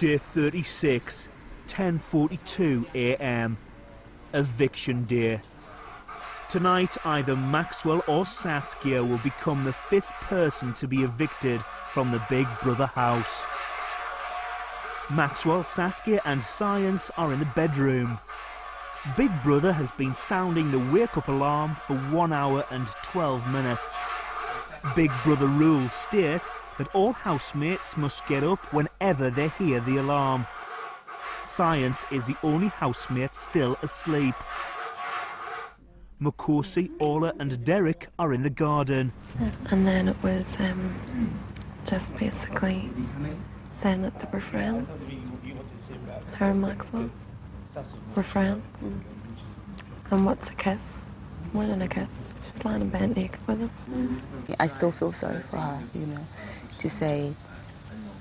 Day 36, 10:42 a.m. Eviction day. Tonight, either Maxwell or Saskia will become the 5th person to be evicted from the Big Brother house. Maxwell, Saskia and Science are in the bedroom. Big Brother has been sounding the wake-up alarm for 1 hour and 12 minutes. Big Brother rules state that all housemates must get up whenever they hear the alarm. Science is the only housemate still asleep. Makosi, Ola and Derek are in the garden. And then it was just basically saying that they were friends. Her and Maxwell were friends. And what's a kiss? It's more than a kiss. She's lying in bed naked with him. I still feel sorry for her, you know, to say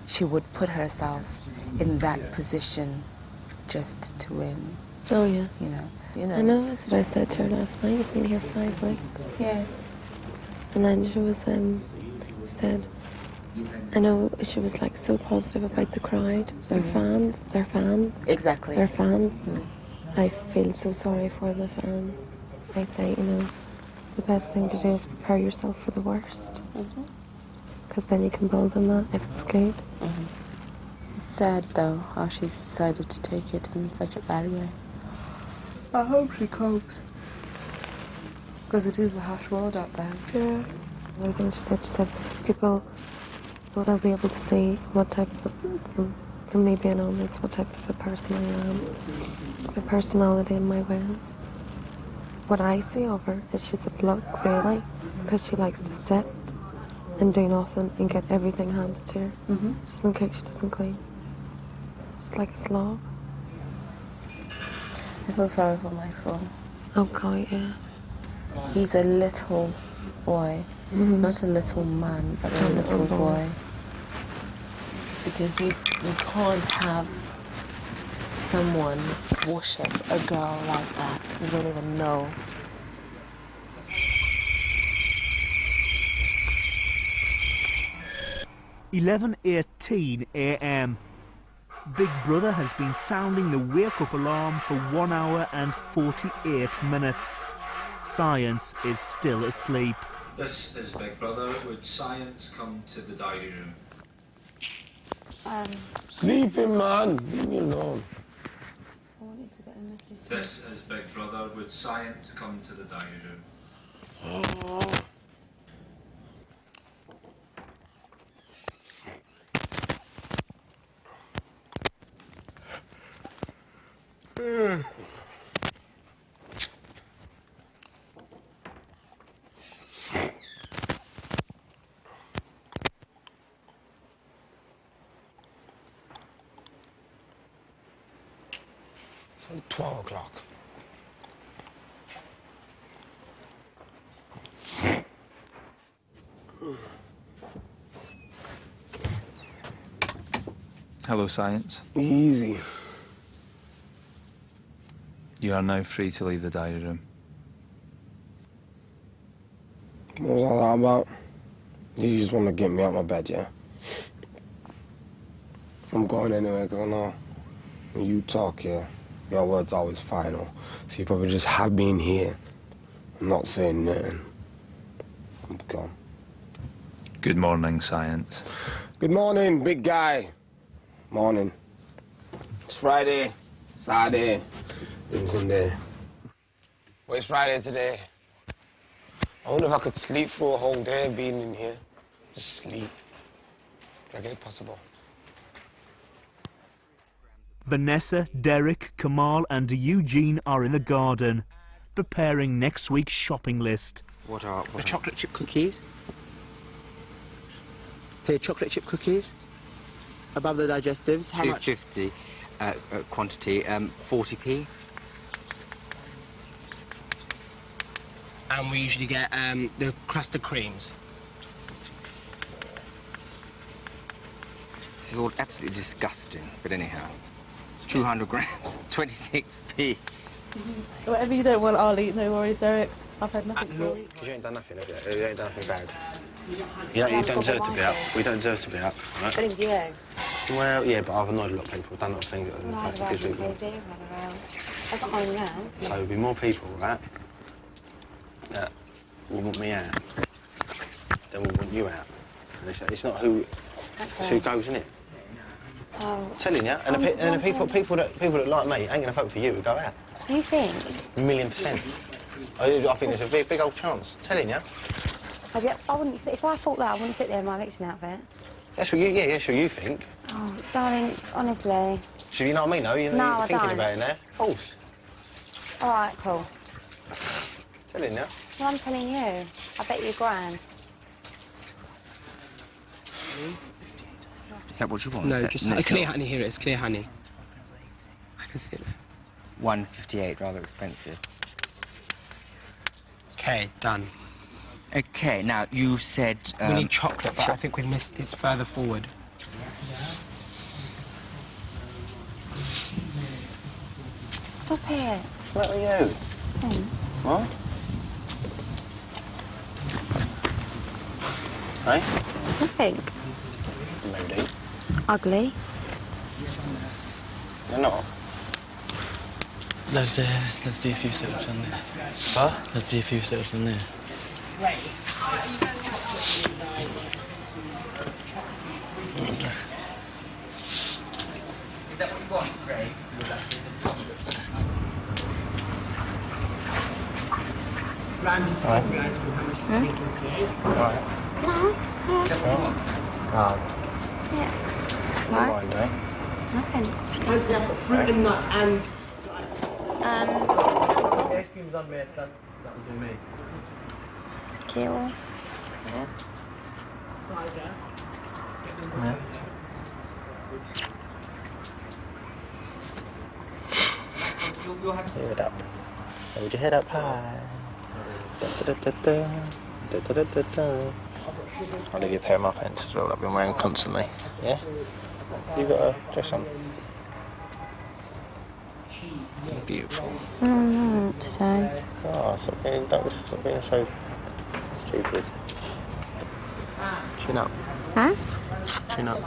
she would put herself in that position just to win. Oh yeah. You know. I know, that's what I said to her last night. You've been here 5 weeks. Yeah. And then she was, she said, I know she was like so positive about the crowd. They're fans. They're fans. Exactly. They're fans. I feel so sorry for the fans. I say, you know, the best thing to do is prepare yourself for the worst. Because then you can build on that if it's good. It's sad, though, how she's decided to take it in such a bad way. I hope she copes. Because it is a harsh world out there. Yeah. One thing she said, people, well, they'll be able to see what type of, from me being on this, what type of a person I am, my personality and my ways. What I see of her is she's a bloke, really, because she likes to sit and do nothing and get everything handed to her. She doesn't cook, she doesn't clean. She's like a slob. I feel sorry for Maxwell. Oh, God, yeah. He's a little boy, not a little man, but a little boy. Because you can't have someone worship a girl like that. You don't even know. (11:18 a.m. Big Brother has been sounding the wake-up alarm for 1 hour and 48 minutes. Science is still asleep. This is Big Brother. Would Science come to the diary room? Sleeping, man. Leave me alone. I wanted to get a message. This is Big Brother. Would Science come to the diary room? Oh. It's only 12 o'clock. Hello, Science. Easy. You are now free to leave the diary room. What was all that about? You just want to get me out of my bed, yeah? I'm going anyway, because I know when you talk, yeah, your word's always final. So you probably just have me in here. I'm not saying nothing. I'm gone. Good morning, Science. Good morning, big guy. Morning. It's Friday, Saturday, and Sunday. Well, it's Friday today. I wonder if I could sleep through a whole day being in here. Just sleep. Like it's possible. Vanessa, Derek, Kamal and Eugene are in the garden, preparing next week's shopping list. What are the chocolate chip cookies? Here, chocolate chip cookies. Above the digestives, how much? 250 quantity, 40p. And we usually get the custard creams. This is all absolutely disgusting, but anyhow. 200 grams, 26p. Whatever you don't want, I'll eat, no worries, Derek. I've had nothing to eat. Because you ain't done nothing, have you? You ain't done nothing bad. You don't deserve to be out. We don't deserve to be out, right? But it was you. Well, yeah, but I've annoyed a lot of people. I've done a lot of things that Well, have I've affected been people. crazy, that's what I'm now. So there'll be more people, right, that will want me out than will want you out. And it's not who, it's who goes, isn't it? Oh. I'm telling you, and the people that like me ain't gonna vote for you to go out. Do you think? 1,000,000%. I think there's a big old chance. I'm telling you. I wouldn't sit, if I thought that, I wouldn't sit there in my election outfit. That's what you, yeah, that's what you think. Oh, darling, honestly. So you know what I mean, though? You're No, thinking I don't. about it now. Of course. All right, cool. Telling you. Well, I'm telling you. I bet you £1,000. Is that what you want? No, Is that just next clear door? honey. Here it is, clear honey. I can see it there. 158, rather expensive. Okay, done. Okay, now you said we need chocolate, but I think we've missed. It's further forward. Stop it. What are you? What? Hey? Nothing. Moody. Ugly. You're not. Let's do a few sit-ups on there. Huh? Let's do a few sit-ups on there. Yeah. What? Nothing. Fruit and nut and... Ice cream's on me, that would do me. Kale. Yeah. Head up. Hold your head up high. Da-da-da-da-da. Da-da-da-da-da. I'll leave you a pair of my pants as well that I've been wearing constantly. Yeah? You got a dress on? You're beautiful. No, today. Oh, stop being so stupid. Chin up. Huh? Chin up.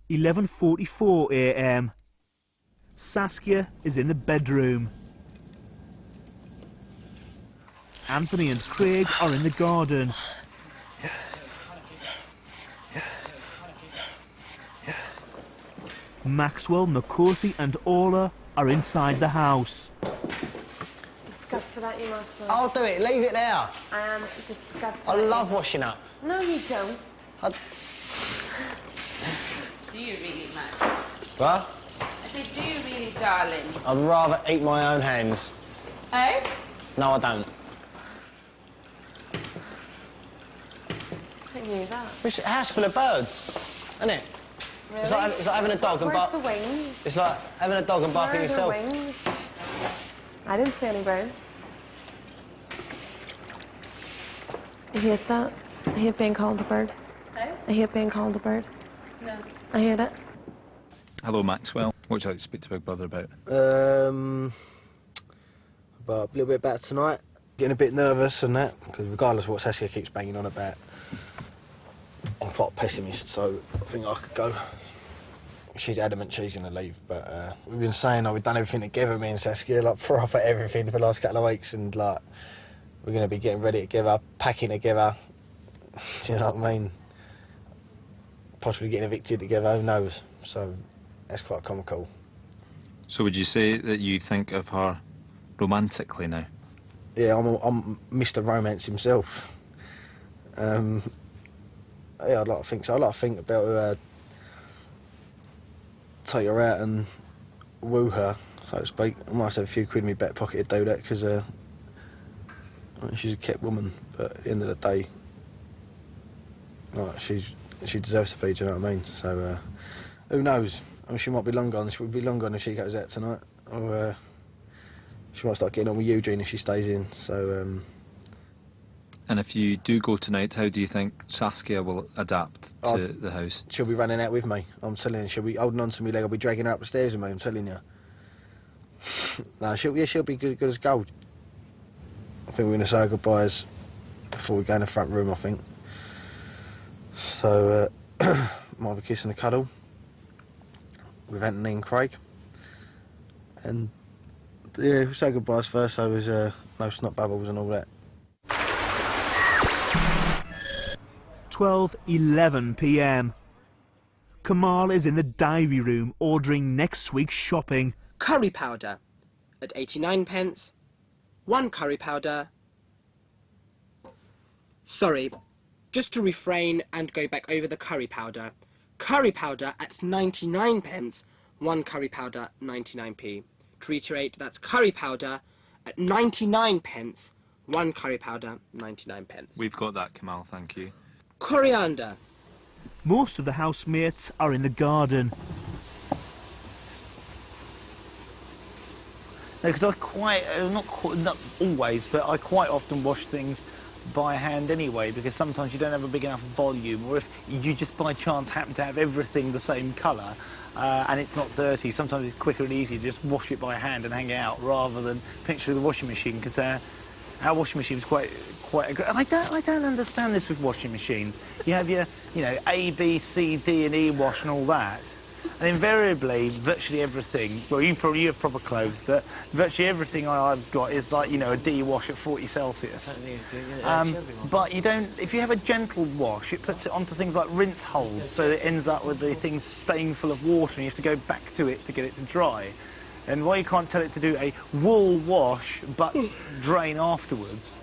$11:44 a.m. Saskia is in the bedroom. Anthony and Craig are in the garden. Maxwell, Makosi and Orla are inside the house. Disgusted at you, Maxwell. I'll do it. Leave it there. I am disgusted. I love washing up. No, you don't. Do you really, Max? What? I said, do you really, darling? I'd rather eat my own hands. Oh? No, I don't. I knew that. It's a house full of birds, isn't it? Really? It's like having a dog and Where's bark. the wings? It's like having a dog and barking Where are the yourself. wings? I didn't see any bird. I hate that. I hate being called a bird. Oh? I hate being called a bird. No. I hate it. Hello, Maxwell. What would you like to speak to Big Brother about? But a little bit about tonight. Getting a bit nervous and that, because regardless of what Saskia keeps banging on about, I'm quite a pessimist, so I think I could go. She's adamant she's going to leave, but we've been saying we've done everything together, me and Saskia, like proper everything for the last couple of weeks, and like we're going to be getting ready together, packing together. Do you know what I mean? Possibly getting evicted together, who knows? So that's quite comical. So would you say that you think of her romantically now? Yeah, I'm Mr. Romance himself. Yeah, I'd like to think so. I'd like to think about take her out and woo her, so to speak. I might have a few quid in my back pocket to do that, because she's a kept woman, but at the end of the day, like, she deserves to be, do you know what I mean? So, who knows? I mean, she might be long gone. She would be long gone if she goes out tonight. Or she might start getting on with Eugene if she stays in, so... And if you do go tonight, how do you think Saskia will adapt to the house? She'll be running out with me, I'm telling you. She'll be holding on to me leg, I'll be dragging her up the stairs with me, I'm telling you. No, she'll be good as gold. I think we're going to say our goodbyes before we go in the front room, I think. So, might have a kiss and a cuddle with Anthony and Craig. And, yeah, we'll say goodbyes first, so there's no snot bubbles and all that. 12:11 p.m. Kamal is in the diary room ordering next week's shopping. Curry powder at 89p. 1 curry powder. Sorry, just to refrain and go back over the curry powder. Curry powder at 99p. 1 curry powder, 99p. To reiterate, that's curry powder at 99p. 1 curry powder, 99p. We've got that, Kamal, thank you. Coriander. Most of the housemates are in the garden. Because not always, but I quite often wash things by hand anyway, because sometimes you don't have a big enough volume, or if you just by chance happen to have everything the same colour, and it's not dirty, sometimes it's quicker and easier to just wash it by hand and hang it out rather than pinch through the washing machine, because our washing machine is quite I don't understand this with washing machines. You have your, A, B, C, D and E wash and all that. And invariably, virtually everything, well, you have proper clothes, but virtually everything I've got is like, a D wash at 40 Celsius. But you don't, if you have a gentle wash, it puts it onto things like rinse holes, so it ends up with the things staying full of water and you have to go back to it to get it to dry. And why you can't tell it to do a wool wash, but drain afterwards.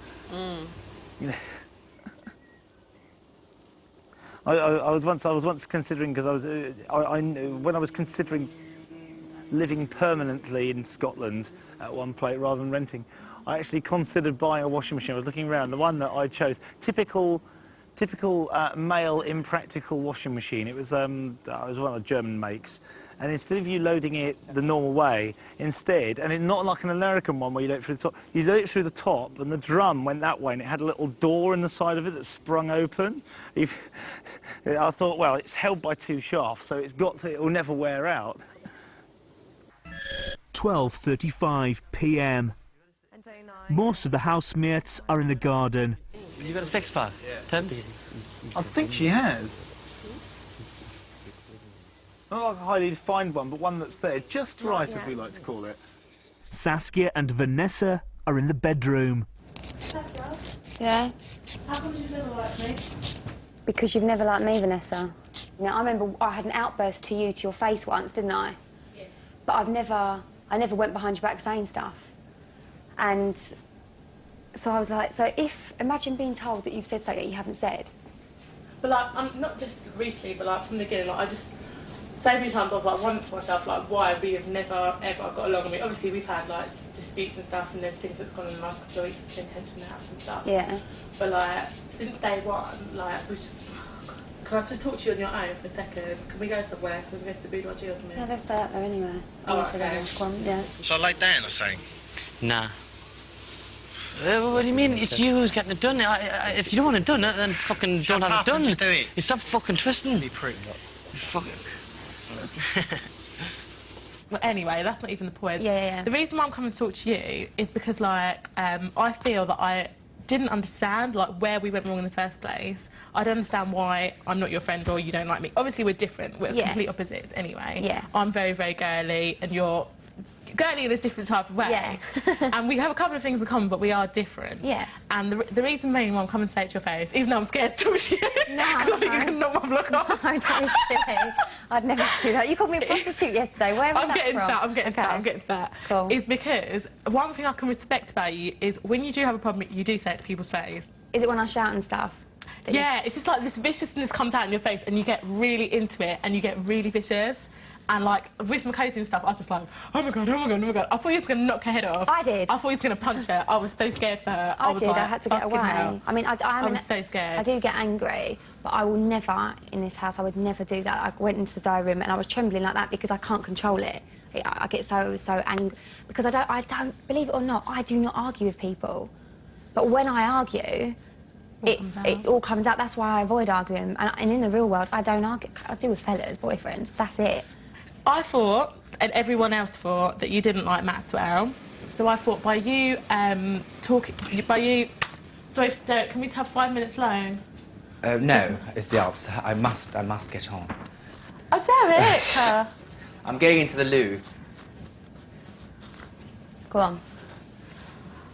I was once considering, because when I was considering living permanently in Scotland at one place rather than renting, I actually considered buying a washing machine. I was looking around. The one that I chose, typical male impractical washing machine. It was one of the German makes. And instead of you loading it the normal way, instead, and it's not like an American one where you load it through the top, you load it through the top and the drum went that way and it had a little door in the side of it that sprung open. I thought, well, it's held by 2 shafts, so it will never wear out. 12:35 p.m. Most of the housemates are in the garden. You got a six-pack? Yeah. I think she has. Not like a highly defined one, but one that's there just right, as we like to call it. Saskia and Vanessa are in the bedroom. Yeah? How come you've never liked me? Because you've never liked me, Vanessa. I remember I had an outburst to your face once, didn't I? Yeah. But I never went behind your back saying stuff. And so I was like, imagine being told that you've said something that you haven't said. But I'm not just recently, but from the beginning, I just, so many times I've wondered to myself why we have never ever got along. I mean, obviously we've had disputes and stuff, and there's things that's gone in the last couple of weeks between tension in the house and stuff. Yeah. But since day one, we just, can I just talk to you on your own for a second? Can we go somewhere? Can we go to the boudoir or something? No, they'll stay out there anyway. Oh, okay. Yeah. So I lay down or something? Nah. What do you mean? It's you who's getting it done. If you don't want it done, then fucking don't have it done. Just do it. You stop fucking twisting. Be pretty. Fuck it. Well, anyway, that's not even the point. Yeah. The reason why I'm coming to talk to you is because, I feel that I didn't understand, where we went wrong in the first place. I don't understand why I'm not your friend or you don't like me. Obviously, we're different. We're complete opposites anyway. Yeah. I'm very, very girly, and you're girly in a different type of way. Yeah. And we have a couple of things in common, but we are different. Yeah. And the reason mainly why I'm coming to say it to your face, even though I'm scared to talk to you, because I think you can knock my block off. No, don't be silly. I'd never do that. You called me a prostitute yesterday. Where was I'm that getting from? that, I'm getting that, I'm getting that. Cool. Is because one thing I can respect about you is when you do have a problem, you do say it to people's face. Is it when I shout and stuff? Yeah, it's just this viciousness comes out in your face and you get really into it and you get really vicious. And with Mackenzie and stuff, I was just like, oh my god, oh my god, oh my god. I thought he was going to knock her head off. I did. I thought he was going to punch her. I was so scared for her. I had to get away. Hell. I mean, I was so scared. I do get angry, but I will never, in this house, I would never do that. I went into the diary room and I was trembling like that because I can't control it. I get so angry. Because I don't, believe it or not, I do not argue with people. But when I argue, it all comes out. That's why I avoid arguing. And in the real world, I don't argue. I do with fellas, boyfriends. That's it. I thought, and everyone else thought, that you didn't like Maxwell. So I thought by you sorry, Derek, can we have 5 minutes loan? No, it's the opposite. I must get on. Oh, Derek! I'm going into the loo. Go on.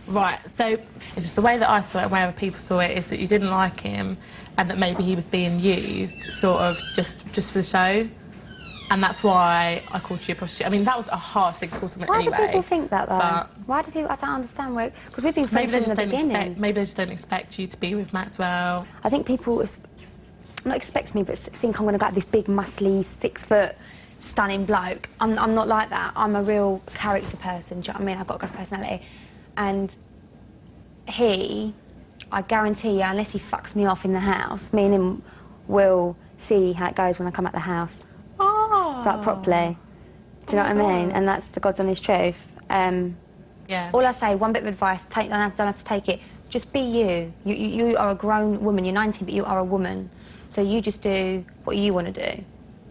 Right, so it's just the way that I saw it and way other people saw it is that you didn't like him and that maybe he was being used sort of just for the show. And that's why I called you a prostitute. I mean, that was a harsh thing to call someone anyway. Why do people think that, though? But why do people... I don't understand why... Because we've been friends from the beginning. Maybe they just don't expect you to be with Maxwell. I think people... not expect me, but think I'm going to go out this big, muscly, 6 foot, stunning bloke. I'm not like that. I'm a real character person, do you know what I mean? I've got a good personality. And he, I guarantee you, unless he fucks me off in the house, me and him will see how it goes when I come out the house. Oh. Like, properly. Do you know what I mean? And that's the God's honest truth. Yeah. All I say, one bit of advice, don't have to take it. Just be you. You are a grown woman. You're 19, but you are a woman. So you just do what you want to do. Do you know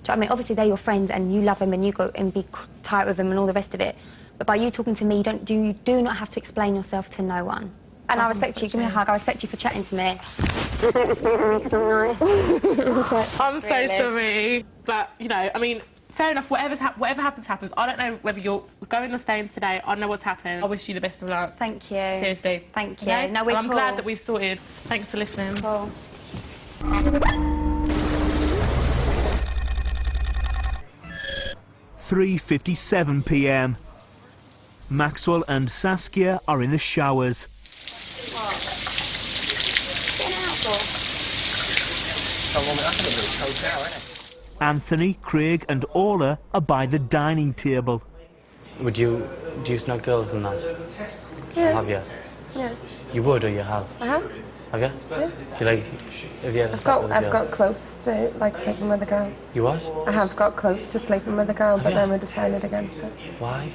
what I mean? Obviously, they're your friends and you love them and you go and be tight with them and all the rest of it. But by you talking to me, you do not have to explain yourself to no one. And I respect you. Give me a hug. I respect you for chatting to me. I'm so sorry. But, you know, I mean, fair enough. Whatever happens, happens. I don't know whether you're going or staying today. I don't know what's happened. I wish you the best of luck. Thank you. Seriously. Thank you. Okay? No, we're I'm cool. glad that we've sorted. Thanks for listening. Cool. 3:57 p.m. Maxwell and Saskia are in the showers. Anthony, Craig and Orla are by the dining table. Do you snug girls in that? Yeah. Have you? Yeah. You would or you have? I have. Have you? Yeah. Do you have you ever slept with a I've girl? got close to like sleeping with a girl. You what? I have got close to sleeping with a girl, but you? then we decided against it. Why?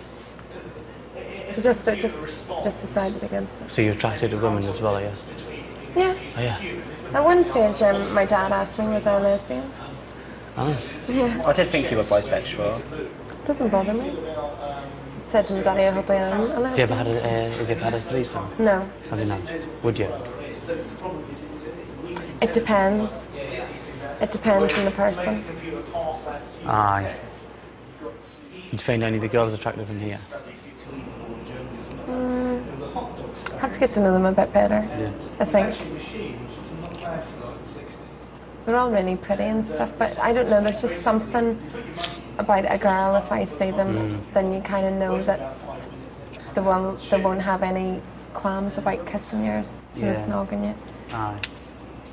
We just decided against it. So you're attracted to women as well, are you? Yeah. Oh yeah. At one stage, my dad asked me, was I a lesbian? Honest? Yeah. I did think you were bisexual. Doesn't bother me. Said to Daddy, I hope I am a lesbian. Have you ever had a threesome? No. Have you not? Would you? It depends. It depends on the person. Aye. Did you find any of the girls attractive in here? Have to get to know them a bit better, Yeah. I think. They're all really pretty and stuff, but I don't know, there's just something about a girl, if I see them, then you kind of know that they won't have any qualms about kissing yours, snogging you Aye.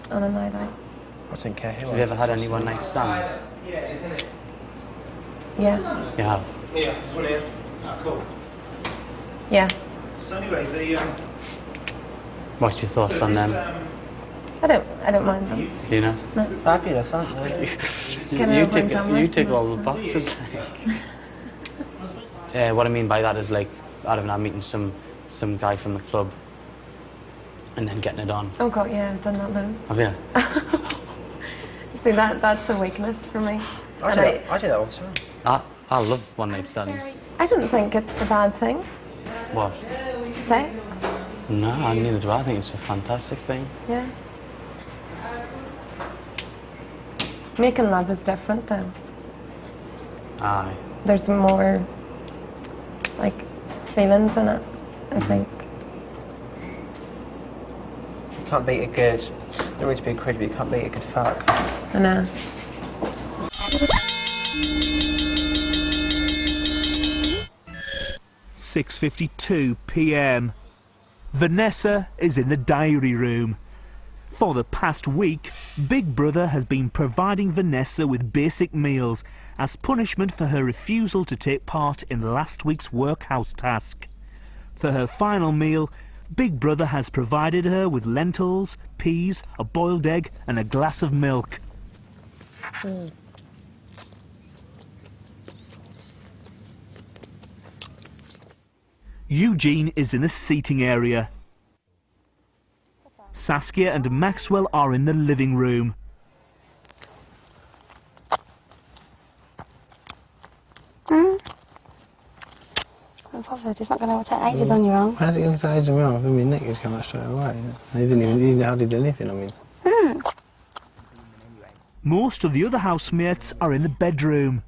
on a night out. I don't care who. Have you ever had any one-night stands? Yeah. You have? Yeah, it's one here. Ah, cool. Yeah. So anyway, What's your thoughts on them? I don't mind them. You know? No. Fabulous, aren't they? You tick all the boxes. What I mean by that is like, I don't know, meeting some guy from the club and then getting it on. Oh God, yeah, I've done that loads. Have you? See, that's a weakness for me. I do that all the time. I love one-night stands. I don't think it's a bad thing. What? Sex. No, neither do I. I think it's a fantastic thing. Yeah. Making love is different though. Aye. There's more, like, feelings in it, I think. You can't beat a good. Don't mean to be crazy, but you can't beat a good fuck. I know. .52 p.m. Vanessa is in the diary room. For the past week, Big Brother has been providing Vanessa with basic meals as punishment for her refusal to take part in last week's workhouse task. For her final meal, Big Brother has provided her with lentils, peas, a boiled egg and a glass of milk. Eugene is in the seating area. Saskia and Maxwell are in the living room. bothered. It's not going to take ages on your arm. How's it going to take ages on my arm? I mean, Nick just came out straight away. He didn't hardly do anything, I mean. Most of the other housemates are in the bedroom.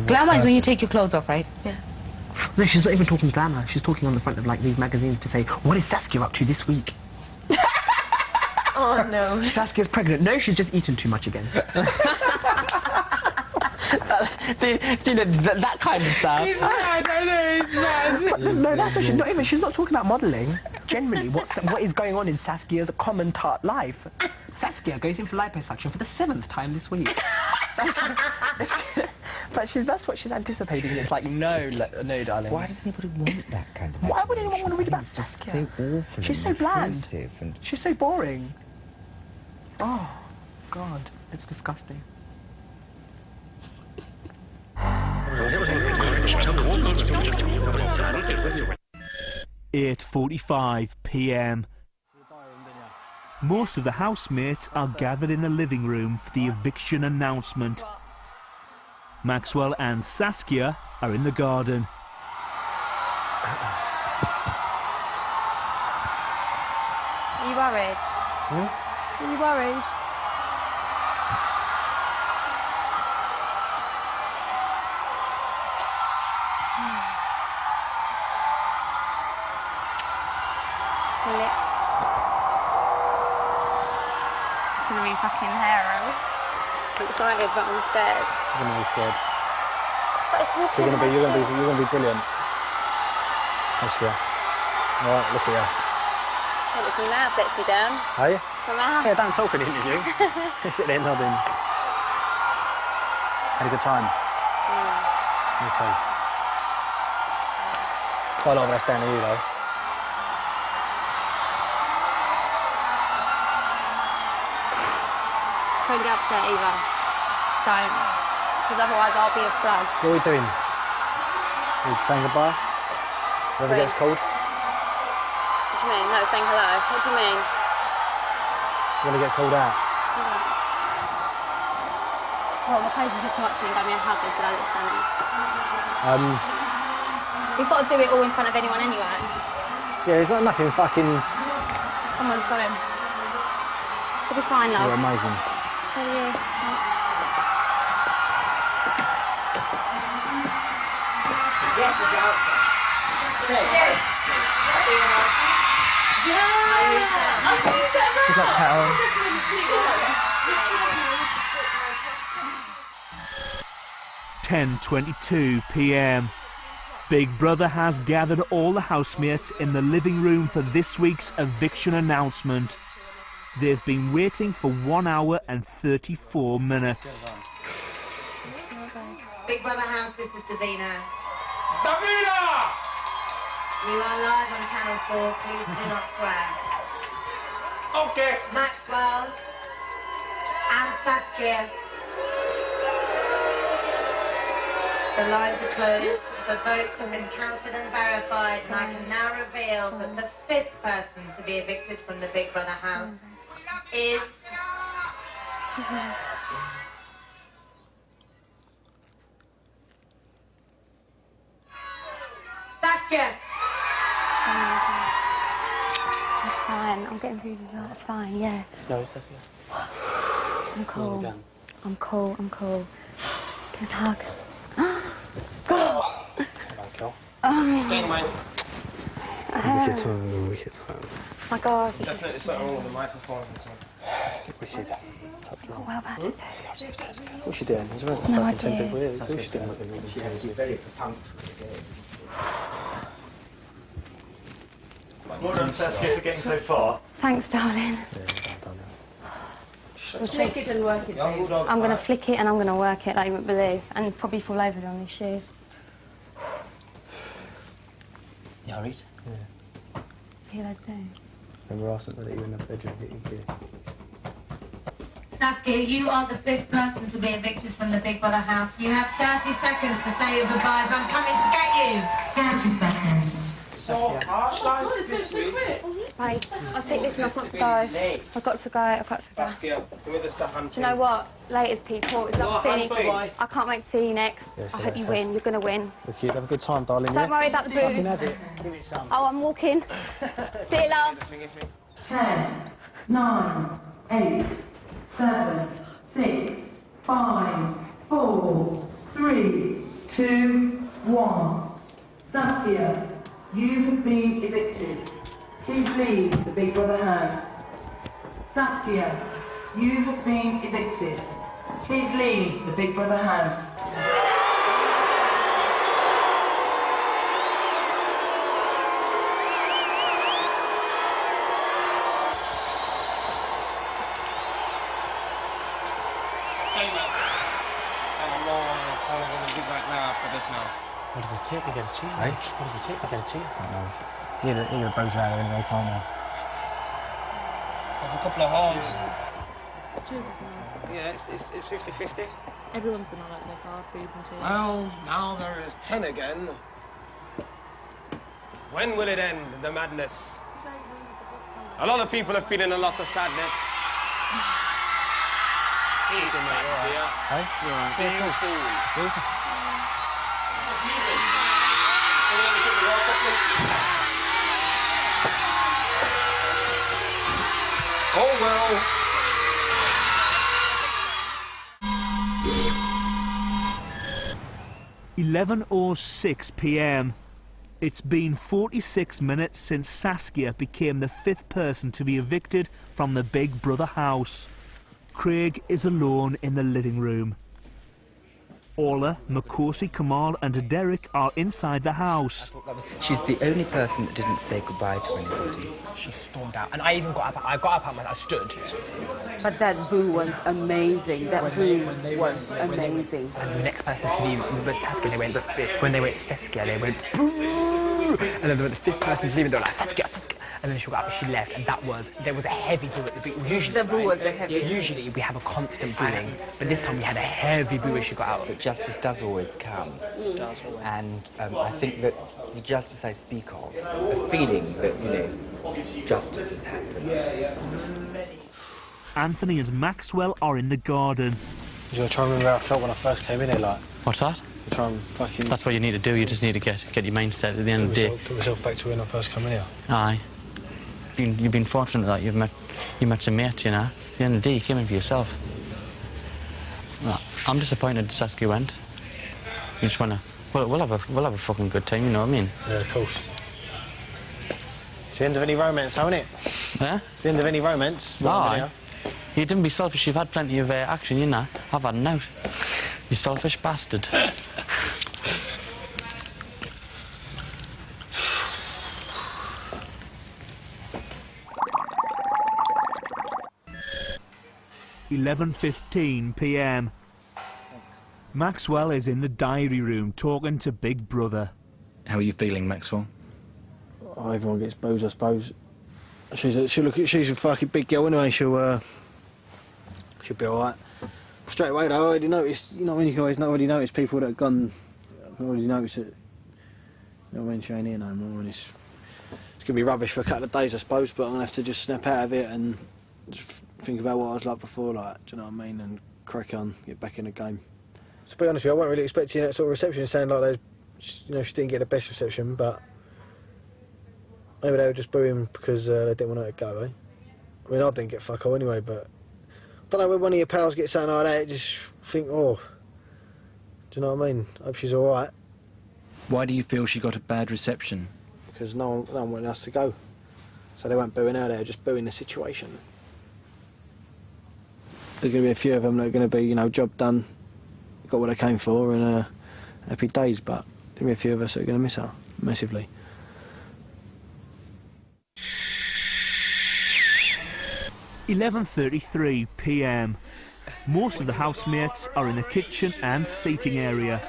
Glamour is when you take your clothes off, right? Yeah. No, she's not even talking glamour. She's talking on the front of, like, these magazines to say, what is Saskia up to this week? Oh, no. Saskia's pregnant. No, she's just eaten too much again. You know, that kind of stuff. He's mad, I know, he's mad. But no, that's what she's not talking about modelling. Generally, what is going on in Saskia's common tart life. Saskia goes in for liposuction for the 7th time this week. But that's what she's anticipating. It's like, no, darling. Why does anybody want that kind of... Why would anyone want to read about Saskia? It's so awful. She's so bland. And... She's so boring. Oh, God, it's disgusting. 8:45 p.m. Most of the housemates are gathered in the living room for the eviction announcement. Maxwell and Saskia are in the garden. Are you worried? Are you worried? Lips. It's gonna be fucking hairy. I'm excited, but I'm scared. You're going to be scared. But it's walking. You're going to be brilliant. Saskia. All right, look at you. Well, it's my mouth lets me down. Hey? It's my mouth. Yeah, don't talk at the interview. Sit there nodding. Had a good time? Me too. Quite a lot of us down to you, though. Don't get upset either. Don't. Because otherwise I'll be a flood. What are we doing? Are we saying goodbye? Whatever gets called? What do you mean? No, saying hello. What do you mean? You want to get called out? Well, the place has just come up to me and gave me a hug and said I look stunning. We've got to do it all in front of anyone anyway. Yeah, there's not nothing fucking... Come on, let's go in. It'll be fine, love. You're amazing. So are you. Thanks. Yes, it's the answer. Yes. Good luck, pal. 10:22 p.m. Big Brother has gathered all the housemates in the living room for this week's eviction announcement. They've been waiting for 1 hour and 34 minutes. Big Brother House, this is Davina. Davina! You are live on Channel 4. Please do not swear. Okay. Maxwell and Saskia. The lines are closed. The votes have been counted and verified, and I can now reveal that the 5th person to be evicted from the Big Brother house is... Saskia! It's fine. I'm getting through this. It's fine, yeah. No, Saskia. I'm cool. I'm cool. I'm cool. Give us a hug. Don't mind. Wicked time, wicked time. Oh my God. Definitely something wrong with the microphone. Wicked. Oh, well back. What's she doing? There's about No fucking 10 idea. people here. What's she doing? She has to be very perfunctory. Well done, Saskia, for getting so far. Thanks, darling. Flick it and work it, babe. I'm going to flick it and I'm going to work it like you wouldn't believe. And probably fall over on these shoes. You alright? Yeah. Feel those blue. Remember asking that you in the bedroom getting gear. Saskia, you are the 5th person to be evicted from the Big Brother house. You have 30 seconds to say your goodbyes. I'm coming to get you. 30 seconds. So harsh like this week. Babe, I think, listen, I've got to go. I've got to go. Saskia, give me the stuff, Do you know what? Laters, people. It's lovely seeing you. Bye. I can't wait to see you next. Yes, I hope you win. You're going to win. Wicked, have a good time, darling. Don't worry about the booze. Fucking have it. Give it some. Oh, I'm walking. See you, love. 10, 9, 8, 7, 6, 5, 4, 3, 2, 1. Saskia, you have been evicted. Please leave the Big Brother house. Saskia, you have been evicted. Please leave the Big Brother house. What does it take to get a cheer? Hey? What does it take to get a cheer? You're gonna both louder anyway, can't you? There's a couple of horns. Cheers as well. Yeah, it's 50-50. Everyone's been on that so far, booze and cheers. Well, now there is 10 again. When will it end, the madness? A lot of people are feeling a lot of sadness. Easy, Saskia. Hey? See you soon. Oh well. (11:06 p.m). It's been 46 minutes since Saskia became the 5th person to be evicted from the Big Brother house. Craig is alone in the living room. Orla, Makosi, Kamal and Derek are inside the house. She's the only person that didn't say goodbye to anybody. She stormed out, and I even got up. I got up, I stood. But that boo was amazing. That boo was amazing. And the next person to leave was Saskia. They went, when they went Saskia, they went boo. And then the 5th person to leave, and they were like Saskia, Saskia. And then she got up and she left, and there was a heavy boo at the beginning. Usually, the boo was the heaviest. Usually we have a constant booing, but this time we had a heavy boo as she got out. But justice does always come. And I think that the justice I speak of, the feeling that, you know, justice has happened. Anthony and Maxwell are in the garden. You gotta try and remember how I felt when I first came in here, like. What's that? Try and fucking... That's what you need to do. You just need to get your mindset at the end of the day. Put myself back to when I first came in here. Aye. You've been fortunate that you met some mates, you know. At the end of the day, you came in for yourself. Well, I'm disappointed Saskia went. You just wanna... We'll have a fucking good time, you know what I mean? Yeah, of course. It's the end of any romance, isn't it? Yeah? It's the end of any romance. Aye. You didn't be selfish. You've had plenty of action, you know. I've had an out. You selfish bastard. (11:15 p.m). Maxwell is in the diary room talking to Big Brother. How are you feeling, Maxwell? Oh, everyone gets booze, I suppose. She's a fucking big girl anyway. She'll be all right. Straight away, though, I already noticed. You know, when you always already notice people that have gone. I already noticed it. You know, when she ain't here no more, and it's gonna be rubbish for a couple of days, I suppose. But I'm gonna have to just snap out of it and just think about what I was like before, like, do you know what I mean? And crack on, get back in the game. To be honest with you, I wasn't really expecting that sort of reception. Saying like they, you know, she didn't get the best reception, but maybe they were just booing because they didn't want her to go, eh? I mean, I didn't get fuck all anyway, but I don't know, when one of your pals gets something like that, just think, oh, do you know what I mean? I hope she's all right. Why do you feel she got a bad reception? Because no one wanted us to go. So they weren't booing her, they were just booing the situation. There's going to be a few of them that are going to be, you know, job done, got what they came for, and happy days, but there'll be a few of us that are going to miss her massively. (11:33 p.m). Most of the housemates are in the kitchen and seating area.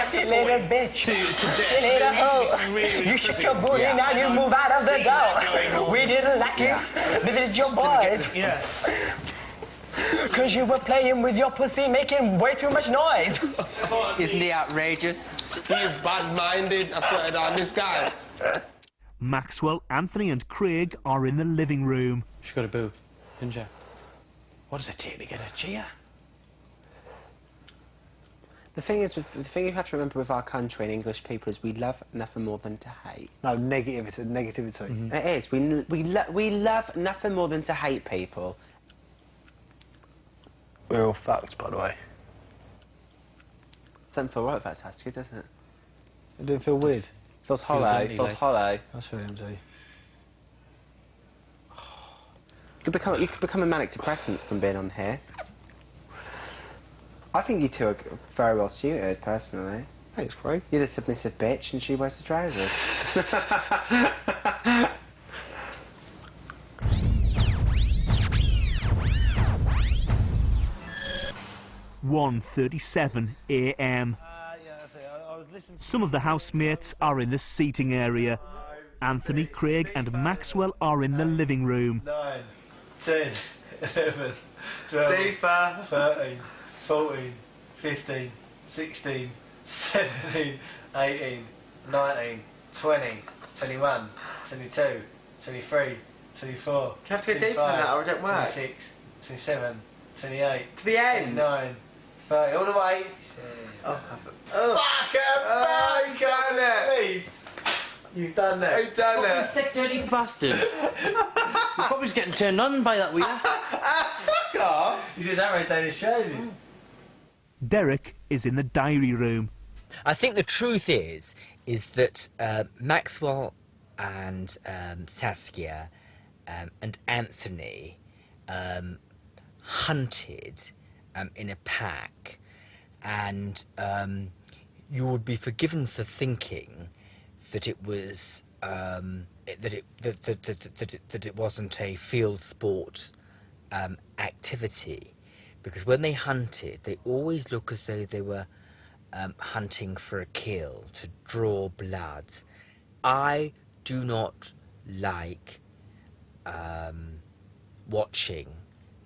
See you later, bitch. See you later, hoe. You shook your booty, now you move out of the door. We didn't like you, neither did your boys. Because you were playing with your pussy, making way too much noise. Isn't he outrageous? He is bad-minded, I swear to God, this guy. Maxwell, Anthony and Craig are in the living room. She got a boo, didn't she? What does it take to get a cheer? The thing is, the thing you have to remember with our country and English people is we love nothing more than to hate. No, negativity. Mm-hmm. It is. We love nothing more than to hate people. We're all fucked, by the way. Doesn't feel right if that's Saskia, doesn't it? It didn't feel weird. Feels hollow. Feels hollow. That's really empty. You could become a manic depressant from being on here. I think you two are very well suited, personally. Thanks, Craig. You're the submissive bitch and she wears the trousers. 1:37 a.m. Some of the housemates are in the seating area. Anthony, Craig and Maxwell are in the living room. 9, 10, 11, 12, 13, 14, 15, 16, 17, 18, 19, 20, 21, 22, 23, 24, Do you have to go deeper than that or it don't work? 26, 27, 28, To the ends? 29, 30, all the way. Fuck it! You done it! You've done that. You've done You it. sick dirty bastard. You're probably just getting turned on by that, were you? Fuck off! You just have Danish trousers. Derek is in the diary room. I think the truth is that Maxwell and Saskia and Anthony hunted in a pack, and you would be forgiven for thinking that it was that it wasn't a field sport activity, because when they hunted, they always look as though they were hunting for a kill, to draw blood. I do not like watching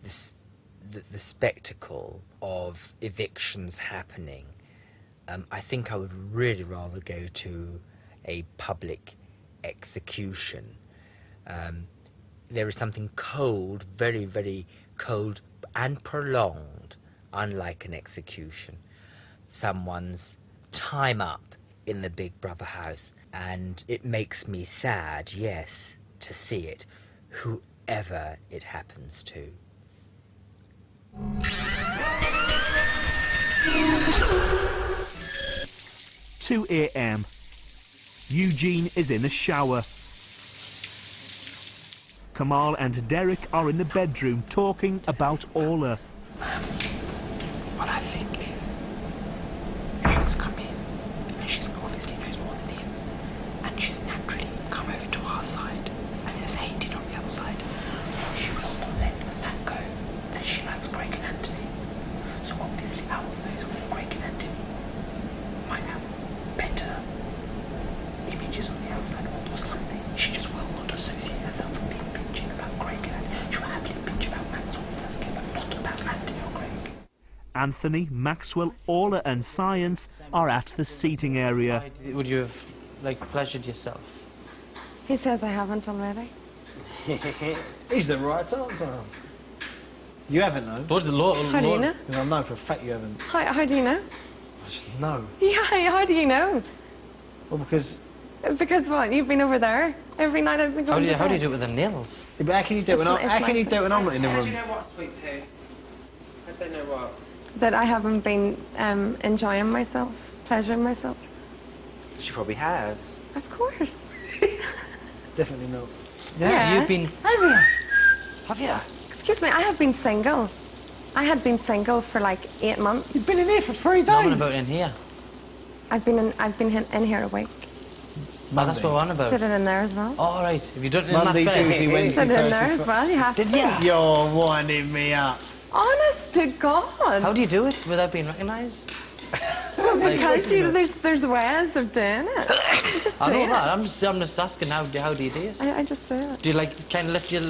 the spectacle of evictions happening. I think I would really rather go to a public execution. There is something cold, very, very cold and prolonged, unlike an execution. Someone's time up in the Big Brother house, and it makes me sad, yes, to see it, whoever it happens to. 2 a.m. Eugene is in the shower. Kamal and Derek are in the bedroom talking about Orla. What I think is, she's come in, and she's obviously knows more than him, and she's naturally come over to our side, and has hated on the other side. She will not let the fact go that she likes Craig and Anthony. So obviously out of those four, Craig and Anthony might have better images on the outside or something. She just will not associate herself with being bitching about Craig and Anthony. She will happily bitch about Maxwell and Saskia, but not about Anthony or Craig. Anthony, Maxwell, Orla and Science are at the seating area. Would you have, like, pleasured yourself? He says I haven't already. He's the right answer. You haven't, though. What's the law? How do you know? I know for a fact you haven't. How do you know? I just know. Yeah, how do you know? Well, because... Because what? You've been over there every night I've been going to How do you bed. do it with the nails? Yeah, but how can you do it when I'm not in the How do room? you know what, sweet poo? How do they know what? That I haven't been enjoying myself, pleasuring myself. She probably has. Of course. Definitely not. Yeah. You've been... Have you? Excuse me, I have been single. I had been single for like 8 months. You've been in here for 3 days. No, what about in here? I've been in here a week. Oh, that's what we're on about. Did it in there as well. Oh, all right. Have you done it Monday, in that bed? Tuesday, Wednesday, Did it in Thursday, there as well. You have to. You're winding me up. Honest to God. How do you do it without being recognised? Because there's ways of doing it. You just I do know it. that. I'm just asking how do you do it? I just do it. Do you like kind of lift your?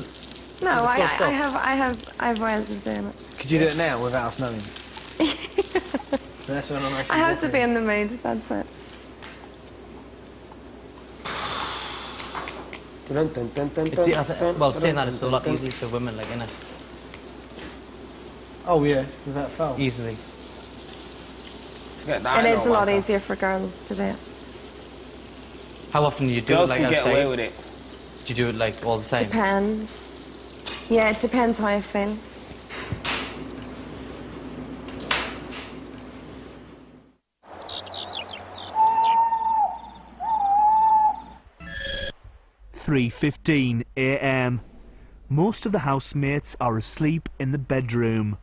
No, I have ways of doing it. Could you do it now without us knowing? That's when I'm actually I have to be in the mood. That's it. Well, saying that, it's a lot easier for women, like, innit? Oh yeah, without fail. Easily. It is a lot easier for girls to do it. How often do you do Girls it, like, can get outside? away with it. Do you do it, like, all the time? Depends. Yeah, it depends how I feel. (3:15 a.m). Most of the housemates are asleep in the bedroom.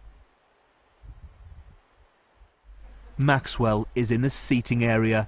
Maxwell is in the seating area.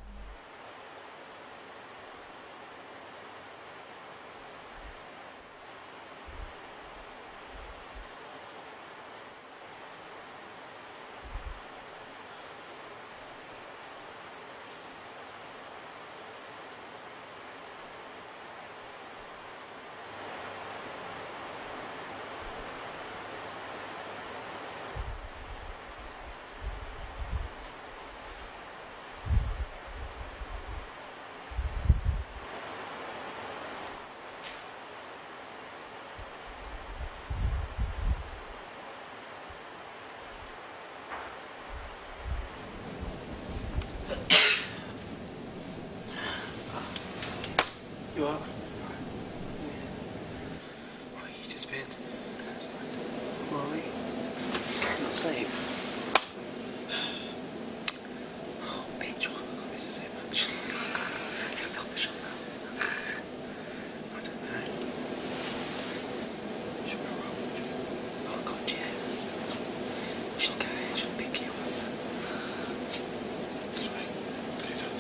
You are? Where you just been? Molly? Not sleep. Oh, bitch, why have I got this so much? You're selfish on that. I don't know. She'll go wrong. Oh, God, yeah. She'll go ahead, she'll pick you up. That's right. Do that.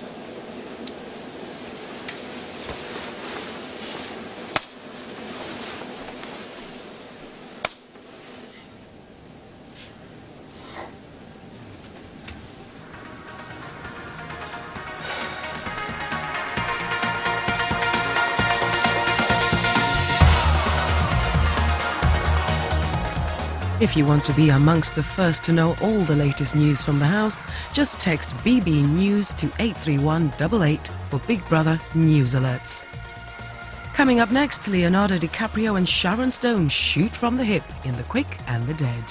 If you want to be amongst the first to know all the latest news from the house, just text BB News to 83188 for Big Brother news alerts. Coming up next, Leonardo DiCaprio and Sharon Stone shoot from the hip in The Quick and the Dead.